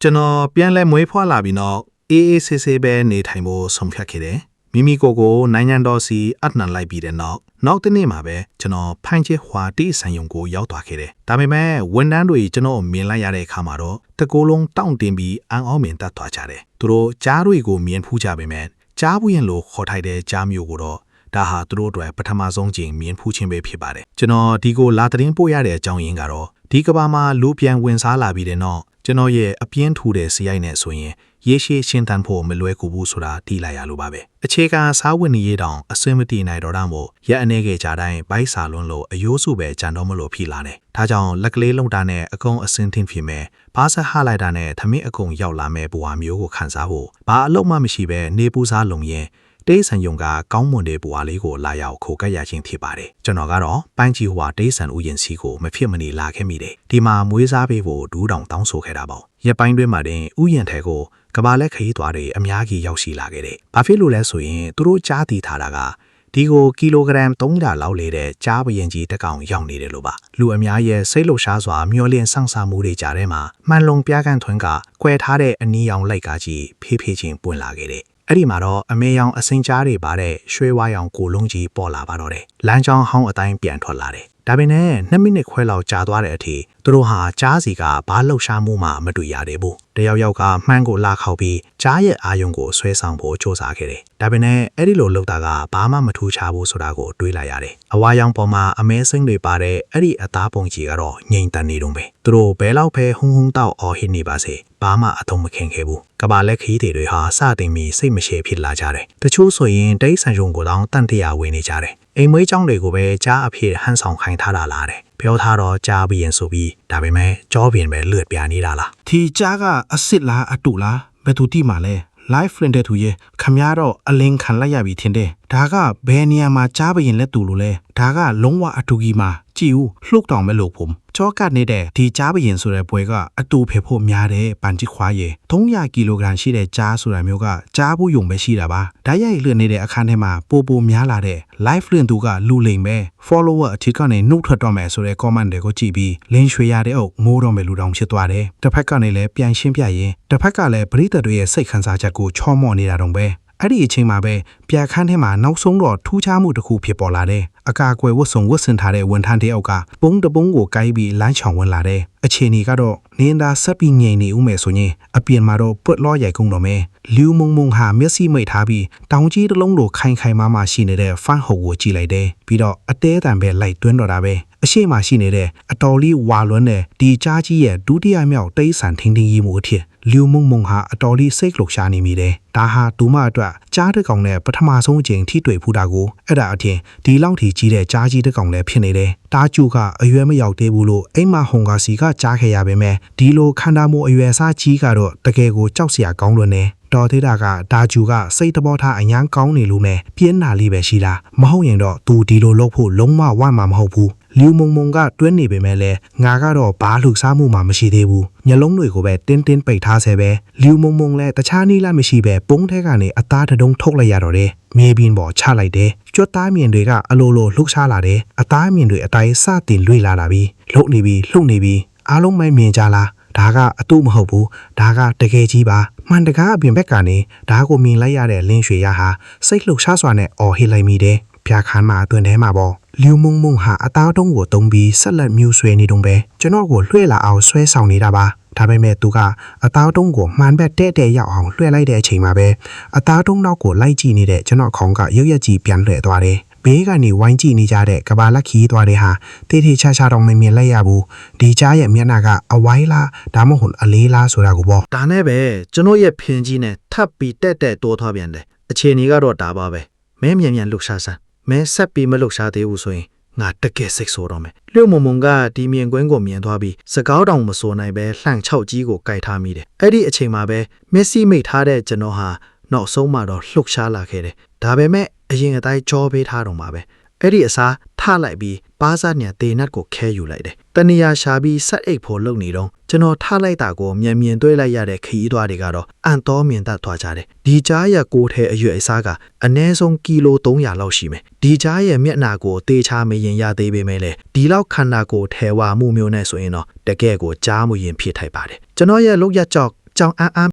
ကျွန်တော်ပြန်လဲမွေးဖွားလာပြီးတော့အေးအေးဆေးဆေးပဲနေထိုင်ဖို့ဆုံးဖြတ်ခဲ့တယ်မိမိကိုနိုင်ငံတော်စီအနှံလိုက်ပြီးတဲ့နောက်တနေ့မှာပဲကျွန်တော်ဖိုင်ချေဟွာတီဆန်ယုံကိုရောက်သွားခဲ့တယ်ဒါပေမဲ့ဝန်ထမ်းတွေကျွန်တော်မြင်လိုက်ရတဲ့အခါမှာတော့တကိုယ်လုံးတောင့်တင်ပြီးအံ့ဩမြင်တတ်သွားကြတယ်သူတို့ကြားတွေကိုမြင်ဖူးကြပေမဲ့ကြားဘူးရင်လို့ခေါ်ထိုက်တဲ့ကြားမျိုးကိုတော့ဒါဟာသူတို့အတွက်ပထမဆုံးကြိမ်မြင်ဖူးခြင်းပဲဖြစ်ပါတယ်ကျွန်တော်ဒီကိုလာသတင်းပို့ရတဲ့အကြောင်းရင်းကတော့ဒီကဘာမှာလူပြန်ဝင်စားလာပြီးတဲ့နောက်ကျွန်တော်ရဲ့အပြင်းထူတဲ့စီရိုက်နဲ့ဆိုရင်ရေရှည်ရှင်းတန်းဖို့မလွယ်ကူဘူးဆိုတာသိလိုက်ရလို့ပါပဲအခြေခံစားဝတ်နေရေးတောင်အစွင့်မတည်နိုင်တော့တာမို့ရက်အနေကကြတိုင်းဘိုက်စာလွန်းလို့အယိုးစုပဲကြံတော့မလို့ဖြစ်လာတယ်ဒါကြောင့်လက်ကလေးလုံးတာနဲ့အကုံအစင်းထင်းဖြစ်မဲ့ဘာဆက်ဟလိုက်တာနဲ့သမင်းအကုံရောက်လာမဲ့ဘဝမျိုးကိုခံစားဖို့ဘာအလုံးမှမရှိပဲနေပူစားလုံရင်တေးဆန်ယုံကကောင်းမွန်တဲ့ဘဝလေးကိုလာရောက်ခိုကပ်ရခြင်းဖြစ်ပါတယ်ကျွန်တော်ကတော့ပိုင်းကြီးဟွာတေးဆန်ဥယျာဉ်စီကိုမဖြစ်မနေလာခဲ့မိတယ်ဒီမှာမွေးစားပေးဖို့ဒူးတောင်တောင်းဆိုခဲ့တာပေါ့ရက်ပိုင်းတွင်းမှာတင်ဥယျာဉ်ထဲကိုကဘာလက်ခရီးသွားတွေအများကြီးရောက်ရှိလာခဲ့တယ်ဘာဖြစ်လို့လဲဆိုရင်သူတို့ကြားတည်ထားတာကဒီကိုကီလိုဂရမ်300လောက်လေတဲ့ကြားပရင်ကြီးတစ်ကောင်ရောက်နေတယ်လို့ပါလူအများရဲ့စိတ်လှုပ်ရှားစွာမျောလင့်ဆန့်ဆာမှုတွေကြားထဲမှာမှန်လုံပြားကန်ထွန်းကကွဲထားတဲ့အနီးရောင်လိုက်ကကြီးဖေးဖေးချင်းပွင့်လာခဲ့တယ်အဲ့ဒီမှာတော့အမေရောင်အစင်ကြားတွေပါတဲ့ရွှေဝါရောင်ကိုလုံးကြီးပေါ်လာပါတော့တယ်လမ်းကြောင်းဟောင်းအတိုင်းပြန်ထွက်လာတယ်ဒါပေမဲ့2မိနစ်ခွဲလောက်ကြာသွားတဲ့အထိသူတို့ဟာကြားစီကဘာလှုပ်ရှားမှုမှမတွေ့ရသေးဘူးတယောက်ကမှန်းကိုလာခောက်ပြီးကြားရဲ့အာယုံကိုဆွဲဆောင်ဖို့စ조사ခဲ့တယ်ဒါပေမဲ့အဲ့ဒီလိုလှုပ်တာကဘာမှမထူးခြားဘူးဆိုတာကိုတွေးလိုက်ရတယ်အဝါရောင်ပေါ်မှာအမဲစိမ့်တွေပါတဲ့အဲ့ဒီအသားပုံကြီးကတော့ငြိမ်တန်နေတုံးပဲသူတို့ဘဲလောက်ပဲဟုံတောက်အော်ဟစ်နေပါစေဘာမှအထုံးမခင်ခဲ့ဘူးကဘာလက်ခီးတွေဟာစတင်ပြီးစိတ်မရှည်ဖြစ်လာကြတယ်တချို့ဆိုရင်တိတ်ဆန်ရုံကိုတောင်တန့်တရာဝင်နေကြတယ်အိမ်မွေးเจ้าတွေကိုပဲကြားအဖြစ်ဟန်ဆောင်ခိုင်းထားတာလားတဲ့ပြောထားတော့ကြားပြီးရင်ဆိုပြီးဒါပေမဲ့ကြောပင်ပဲလျှက်ပြနေတာလားဒီကြားကအစ်စ်လားအတူလားဘယ်သူတိမှလဲ live friend တဲ့သူရဲ့ခမရတော့အလင်းခံလိုက်ရပြီထင်တယ်ဒါကဘယ်နေရာမှာကြားပရင်လက်တူလို့လဲဒါကလုံးဝအတူကြီးမှာကြည့်ဦးလှုပ်တောင်မဲ့လို့ผมကြောကနေတဲ့ဒီကြားပရင်ဆိုတဲ့ဘွဲကအတူဖေဖို့များတဲ့ပန်ချစ်ခွားရဲ့300ကီလိုဂရမ်ရှိတဲ့ကြားဆိုတာမျိုးကကြားဘူးယုံပဲရှိတာပါဓာတ်ရိုက်လွှင့်နေတဲ့အခန်းထဲမှာပိုများလာတဲ့ live လွှင့်သူကလူလိမ်ပဲ follower အထစ်ကနေနှုတ်ထွက်တော့မယ်ဆိုတဲ့ comment တွေကိုကြည့်ပြီးလင်းရွှေရတဲ့အုပ်မိုးတော့မယ်လူတောင်ဖြစ်သွားတယ်တစ်ဖက်ကနေလည်းပြန်ရှင်းပြရင်တစ်ဖက်ကလည်းပရိသတ်တွေရဲ့စိတ်ခံစားချက်ကိုချော့မော့နေတာတော့ပဲအဲ့ဒီအချိန်မှာပဲပြခန်းထဲမှာနောက်ဆုံးတော့ထူးခြားမှုတစ်ခုဖြစ်ပေါ်လာတယ်အကာအကွယ်ဝတ်စုံဝတ်ဆင်ထားတဲ့ဝန်ထမ်းတယောက်ကပုံတပုံကိုကိုက်ပြီးလမ်းချောင်ဝင်လာတယ်အခြေအနေကတော့နင်းသားဆက်ပြီးငြိမ်နေဦးမယ်ဆိုရင်အပြင်မှာတော့ပွတ်လော့ရိုက်ကုန်တော့မယ်လူမုံဟာမျက်စိမိတ်ထားပြီးတောင်ကြီးတစ်လုံးလိုခိုင်မာရှိနေတဲ့ဖန်ဟုတ်ကိုကြည့်လိုက်တယ်ပြီးတော့အသေးအတန်ပဲလိုက်တွင်းတော့တာပဲအရှိမရှိနေတဲ့အတော်လေးဝါလွန်းတဲ့ဒီကြားကြီးရဲ့ဒုတိယမြောက်တိတ်ဆန်ထင်းကြီးမှုအဖြစ်လူမုံဟာအတော်လေးစိတ်လှုပ်ရှားနေမိတယ်ဒါဟာဒူမအတွက်ကြားတစ်ကောင်နဲ့ပထမဆုံးအချိန်ထိတွေ့ဖူးတာကိုအဲ့ဒါအထင်ဒီလောက်ထိကြီးတဲ့ကြားကြီးတစ်ကောင်လည်းဖြစ်နေတယ်တားကျူကအရွယ်မရောက်သေးဘူးလို့အိမ်မဟုံကစီကကြားခဲ့ရပေမဲ့ဒီလိုခန္ဓာမိုးအရွယ်စားကြီးကတော့တကယ်ကိုကြောက်စရာကောင်းလွန်းနေတော်သေးတာကဒါကျူကစိတ်တဘောထားအញ្ញမ်းကောင်းနေလို့နဲ့ပြင်းနာလေးပဲရှိတာမဟုတ်ရင်တော့သူဒီလိုလုပ်ဖို့လုံးဝဝမှာမဟုတ်ဘူးလူမုံကတွင်းနေပေမဲ့လည်းငါကတော့ဘာလှုပ်ရှားမှုမှမရှိသေးဘူးမျက်လုံးတွေကိုပဲတင်းပိတ်ထားဆဲပဲလူမုံလည်းတခြားနည်းလမ်းမရှိပဲပုံးထဲကနေအသားတုံးထုတ်လိုက်ရတော့တယ်မြေပြင်ပေါ်ချလိုက်တယ်ကျွတ်သားမြင်တွေကအလိုလိုလှုပ်ရှားလာတယ်အသားမြင်တွေအတိုင်းစတင်လွေလာပြီလှုပ်နေပြီအားလုံးမမြင်ကြလားဒါကအတူမဟုတ်ဘူးဒါကတကယ်ကြီးပါမှန်တကားအပြင်ဘက်ကနေဒါကိုမြင်လိုက်ရတဲ့လင်းရွှေရဟာစိတ်လှုပ်ရှားစွာနဲ့အော်ဟစ်လိုက်မိတယ်ပြခန်းမှာအတွင်ထဲမှာပေါ့လူမုံဟာအသားတုံးကိုတုံးပြီးဆက်လက်မြူဆွဲနေတုံးပဲကျွန်တော်ကိုလွှဲလာအောင်ဆွဲဆောင်နေတာပါဒါပေမဲ့သူကအသားတုံးကိုမှန်ဘက်တဲ့ရောက်အောင်လွှဲလိုက်တဲ့အချိန်မှာပဲအသားတုံးနောက်ကိုလိုက်ကြည့်နေတဲ့ကျွန်တော်ခေါင်းကရုပ်ရက်ကြီးပြန်လွှဲသွားတယ်ဘေးကနေဝိုင်းကြည့်နေကြတဲ့ကဘာလက်ခီးသွားတဲ့ဟာတေးချာတော့မမြင်လိုက်ရဘူးဒီကြားရဲ့မျက်နှာကအဝိုင်းလားဒါမှမဟုတ်အလေးလားဆိုတာကိုပေါ့ဒါနဲ့ပဲကျွန်တော်ရဲ့ဖင်ကြီးနဲ့ထပ်ပြီးတက်တိုးထားပြန်တယ်အခြေအနေကတော့ဒါပါပဲမဲမြန်လှုပ်ရှားစမ်းမဲဆက်ပြီးမလှုပ်ရှားသေးဘူးဆိုရင်ငါတကယ်စိတ်ဆိုးတော့မယ်လျှို့မုံကဒီမြင်ကွင်းကိုမြင်သွားပြီးစကောက်တောင်မစိုးနိုင်ပဲလှန့်ချောက်ကြီးကိုကြိုက်ထားမိတယ်အဲ့ဒီအချိန်မှာပဲမျက်စိမိတ်ထားတဲ့ကျွန်တော်ဟာနောက်ဆုံးမှတော့လှုပ်ရှားလာခဲ့တယ်ဒါပေမဲ့အရင်အတိုင်းကြောပေးထားတော့မှာပဲအဲ့ဒီအစားထလိုက်ပြီးပါးစားညံတေနတ်ကိုခဲယူလိုက်တယ်တဏှာရှာပြီးဆက်အိတ်ဖို့လုပ်နေတော့ကျွန်တော်ထလိုက်တာကိုမြင်တွေ့လိုက်ရတဲ့ခရီးသွားတွေကတော့အန်တော်မြင်တတ်သွားကြတယ်ဒီကြားရဲ့ကိုယ်ထဲအရွယ်အစားကအနည်းဆုံးကီလို300လောက်ရှိမယ်ဒီကြားရဲ့မျက်နှာကိုတေချာမရင်ရသေးပေမဲ့လေဒီလောက်ခန္ဓာကိုယ်ထဲဝါမှုမျိုးနဲ့ဆိုရင်တော့တကယ်ကိုကြားမှုရင်ဖြစ်ထိုက်ပါတယ်ကျွန်တော်ရဲ့လောက်ရကြောက် ကြောင်အန်း